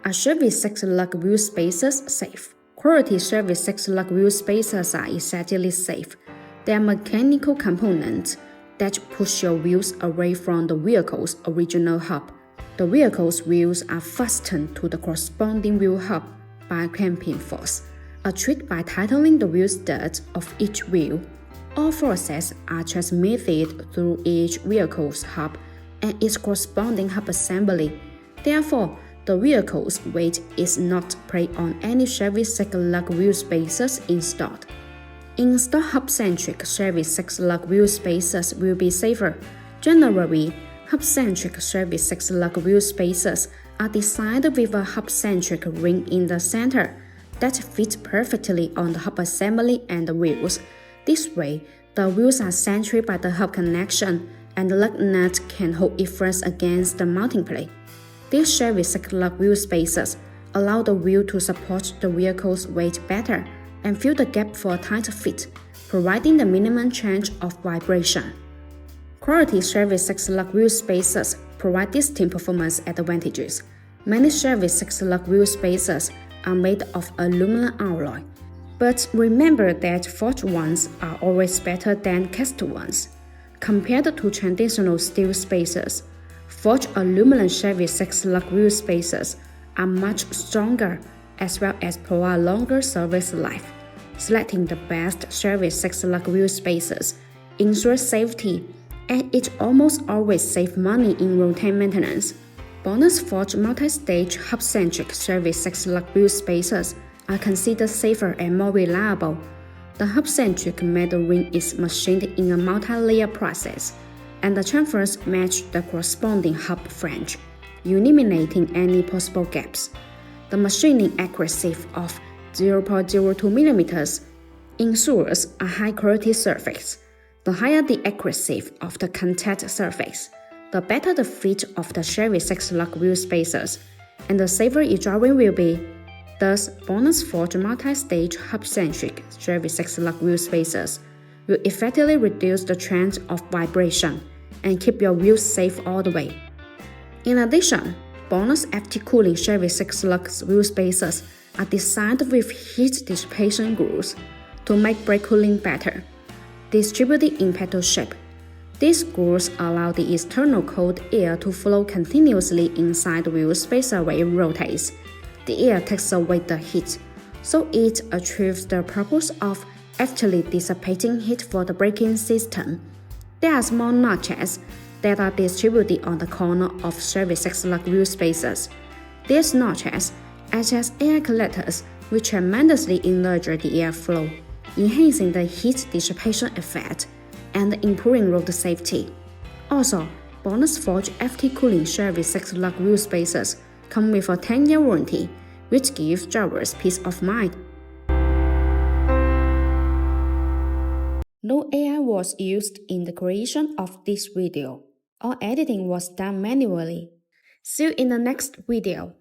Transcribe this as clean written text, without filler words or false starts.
Are Chevy 6-Lug wheel spacers safe? Quality Chevy 6-Lug wheel spacers are essentially safe. They are mechanical components that push your wheels away from the vehicle's original hub. The vehicle's wheels are fastened to the corresponding wheel hub by clamping force, a trick by tightening the wheel studs of each wheel. All forces are transmitted through each vehicle's hub and its corresponding hub assembly. Therefore, the vehicle's weight is not placed on any Chevy 6-Lug wheel spacers installed. Installed hub-centric Chevy 6-Lug wheel spacers will be safer. Generally, hub-centric Chevy 6-Lug wheel spacers are designed with a hub-centric ring in the center that fits perfectly on the hub assembly and the wheels. This way, the wheels are centered by the hub connection, and the lug nut can hold it first against the mounting plate. These Chevy 6-Lug wheel spacers allow the wheel to support the vehicle's weight better and fill the gap for a tighter fit, providing the minimum change of vibration. Quality Chevy 6-Lug wheel spacers provide distinct performance advantages. Many Chevy 6-Lug wheel spacers are made of aluminum alloy, but remember that forged ones are always better than cast ones. Compared to traditional steel spacers, forged aluminum Chevy 6-Lug wheel spacers are much stronger as well as provide longer service life. Selecting the best Chevy 6-Lug wheel spacers ensures safety, and it almost always saves money in routine maintenance. BONOSS forged multi-stage hub-centric Chevy 6-Lug wheel spacers are considered safer and more reliable. The hub-centric metal ring is machined in a multi-layer process, and the chamfers match the corresponding hub flange, eliminating any possible gaps. The machining accuracy of 0.02 mm ensures a high-quality surface. The higher the accuracy of the contact surface, the better the fit of the Chevy 6-Lug wheel spacers, and the safer your driving will be. Thus, BONOSS forged multi-stage hub-centric Chevy 6-Lug wheel spacers will effectively reduce the chance of vibration and keep your wheels safe all the way. In addition, BONOSS FT cooling Chevy 6-Lug wheel spacers are designed with heat dissipation grooves to make brake cooling better, distributed in petal shape. These grooves allow the external cold air to flow continuously inside the wheel spacer when it rotates. The air takes away the heat, so it achieves the purpose of actually dissipating heat for the braking system. There are small notches that are distributed on the corner of Chevy 6-Lug wheel spacers. These notches act as air collectors which tremendously enlarge the airflow, enhancing the heat dissipation effect and improving road safety. Also, BONOSS forged FT cooling Chevy 6-Lug wheel spacers come with a 10-year warranty, which gives drivers peace of mind. No AI was used in the creation of this video. All editing was done manually. See you in the next video.